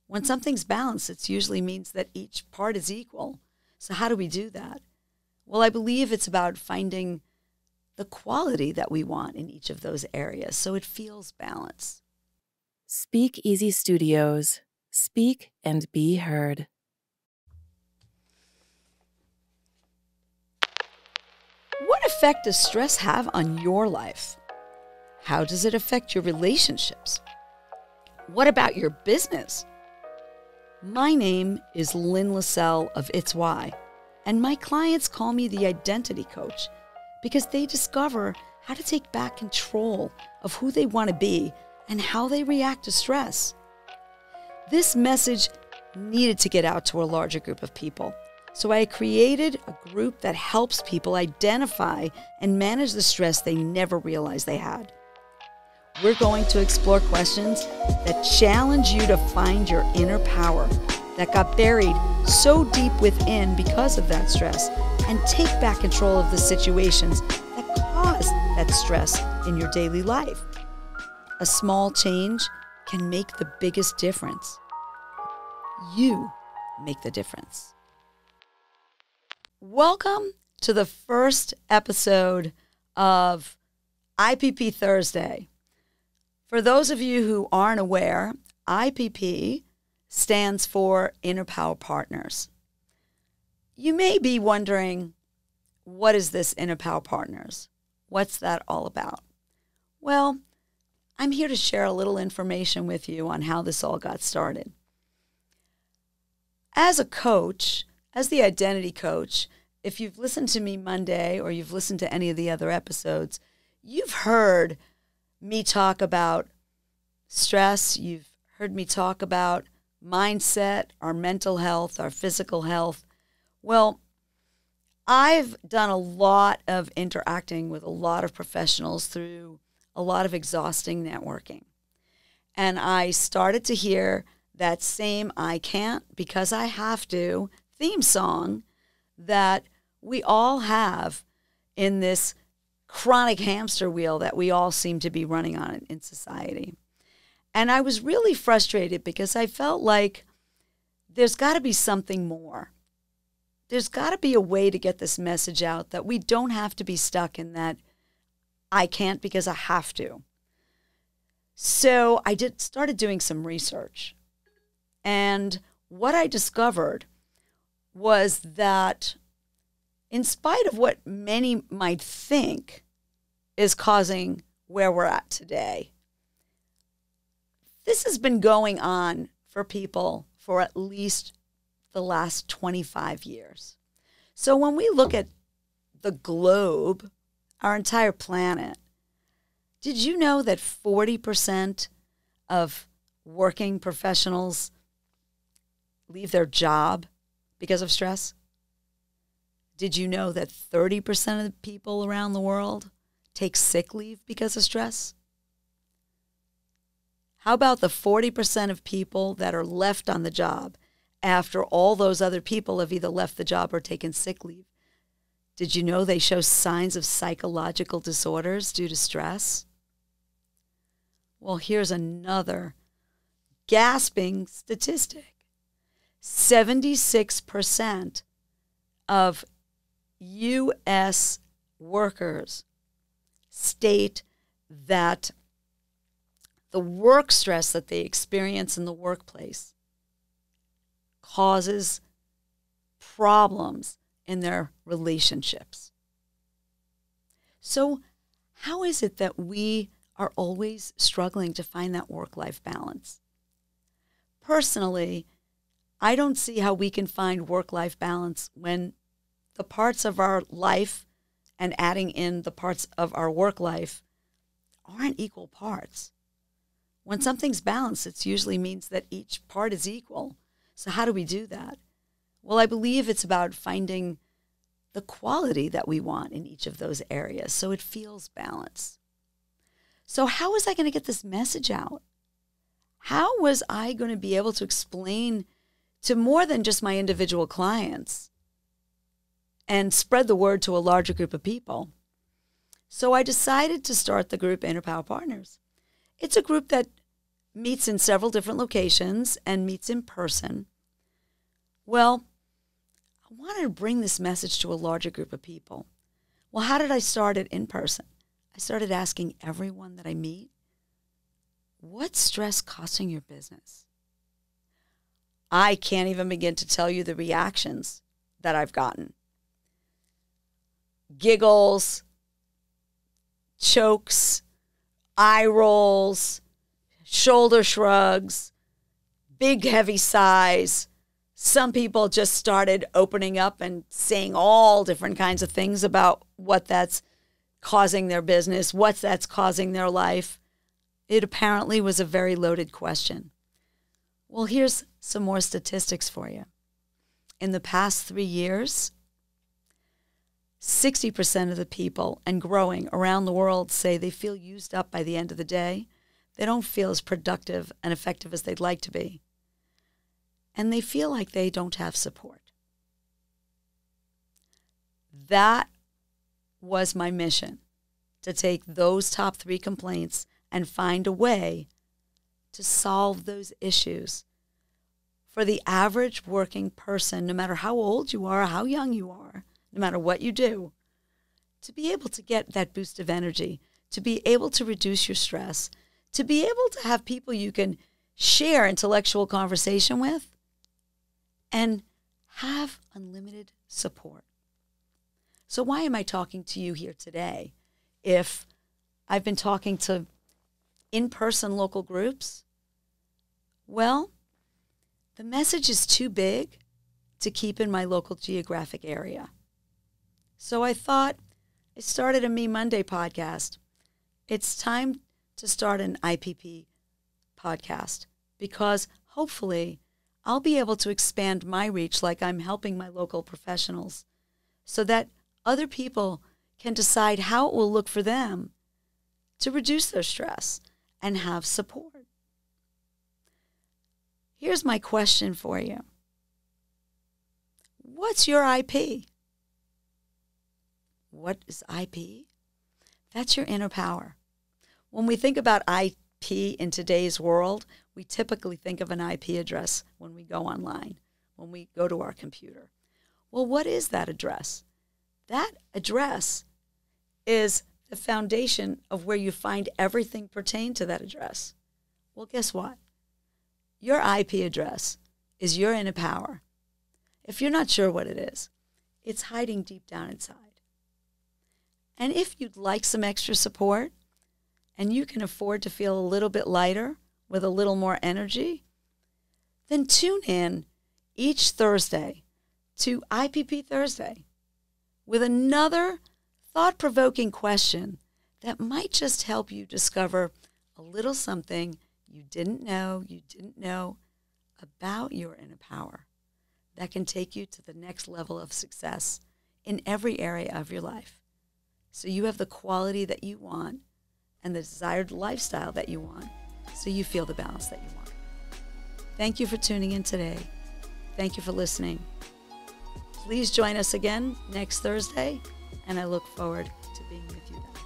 When something's balanced, it usually means that each part is equal. So how do we do that? Well, I believe it's about finding the quality that we want in each of those areas so it feels balanced. Speak Easy Studios. Speak and be heard. What effect does stress have on your life? How does it affect your relationships? What about your business? My name is Lynn Lassell of It's Why, and my clients call me the identity coach because they discover how to take back control of who they want to be and how they react to stress. This message needed to get out to a larger group of people, so I created a group that helps people identify and manage the stress they never realized they had. We're going to explore questions that challenge you to find your inner power that got buried so deep within because of that stress and take back control of the situations that caused that stress in your daily life. A small change can make the biggest difference. You make the difference. Welcome to the first episode of IPP Thursday. For those of you who aren't aware, IPP stands for Inner Power Partners. You may be wondering, what is this Inner Power Partners? What's that all about? Well, I'm here to share a little information with you on how this all got started. As a coach, as the identity coach, if you've listened to me Monday or you've listened to any of the other episodes, you've heard me talk about stress. You've heard me talk about mindset, our mental health, our physical health. Well, I've done a lot of interacting with a lot of professionals through a lot of exhausting networking. And I started to hear that same "I can't because I have to" theme song that we all have in this chronic hamster wheel that we all seem to be running on in society. And I was really frustrated because I felt like there's got to be something more. There's got to be a way to get this message out that we don't have to be stuck in that "I can't because I have to." So I started doing some research. And what I discovered was that in spite of what many might think is causing where we're at today, this has been going on for people for at least the last 25 years. So when we look at the globe, our entire planet, did you know that 40% of working professionals leave their job because of stress? Did you know that 30% of the people around the world take sick leave because of stress? How about the 40% of people that are left on the job after all those other people have either left the job or taken sick leave? Did you know they show signs of psychological disorders due to stress? Well, here's another gasping statistic. 76% of U.S. workers state that the work stress that they experience in the workplace causes problems in their relationships. So how is it that we are always struggling to find that work-life balance? Personally, I don't see how we can find work-life balance when the parts of our life and adding in the parts of our work life aren't equal parts. When something's balanced, it usually means that each part is equal. So how do we do that? Well, I believe it's about finding the quality that we want in each of those areas so it feels balanced. So how was I going to get this message out? How was I going to be able to explain to more than just my individual clients and spread the word to a larger group of people? So I decided to start the group Inner Power Partners. It's a group that meets in several different locations and meets in person. Well, I wanted to bring this message to a larger group of people. Well, how did I start it in person? I started asking everyone that I meet, what's stress costing your business? I can't even begin to tell you the reactions that I've gotten. Giggles, chokes, eye rolls, shoulder shrugs, big heavy sighs. Some people just started opening up and saying all different kinds of things about what that's causing their business, what that's causing their life. It apparently was a very loaded question. Well, here's some more statistics for you. In the past 3 years, 60% of the people, and growing around the world, say they feel used up by the end of the day. They don't feel as productive and effective as they'd like to be. And they feel like they don't have support. That was my mission, to take those top 3 complaints and find a way to solve those issues for the average working person, no matter how old you are, how young you are, no matter what you do, to be able to get that boost of energy, to be able to reduce your stress, to be able to have people you can share intellectual conversation with, and have unlimited support. So why am I talking to you here today if I've been talking to in-person local groups? Well, the message is too big to keep in my local geographic area. So I thought, I started a Me Monday podcast. It's time to start an IPP podcast because hopefully I'll be able to expand my reach like I'm helping my local professionals so that other people can decide how it will look for them to reduce their stress and have support. Here's my question for you. What's your IP? What is IP? That's your inner power. When we think about IP in today's world, we typically think of an IP address when we go online, when we go to our computer. Well, what is that address? That address is the foundation of where you find everything pertaining to that address. Well, guess what? Your IP address is your inner power. If you're not sure what it is, it's hiding deep down inside. And if you'd like some extra support and you can afford to feel a little bit lighter with a little more energy, then tune in each Thursday to IPP Thursday with another thought-provoking question that might just help you discover a little something you didn't know about your inner power that can take you to the next level of success in every area of your life. So you have the quality that you want and the desired lifestyle that you want, so you feel the balance that you want. Thank you for tuning in today. Thank you for listening. Please join us again next Thursday, and I look forward to being with you then.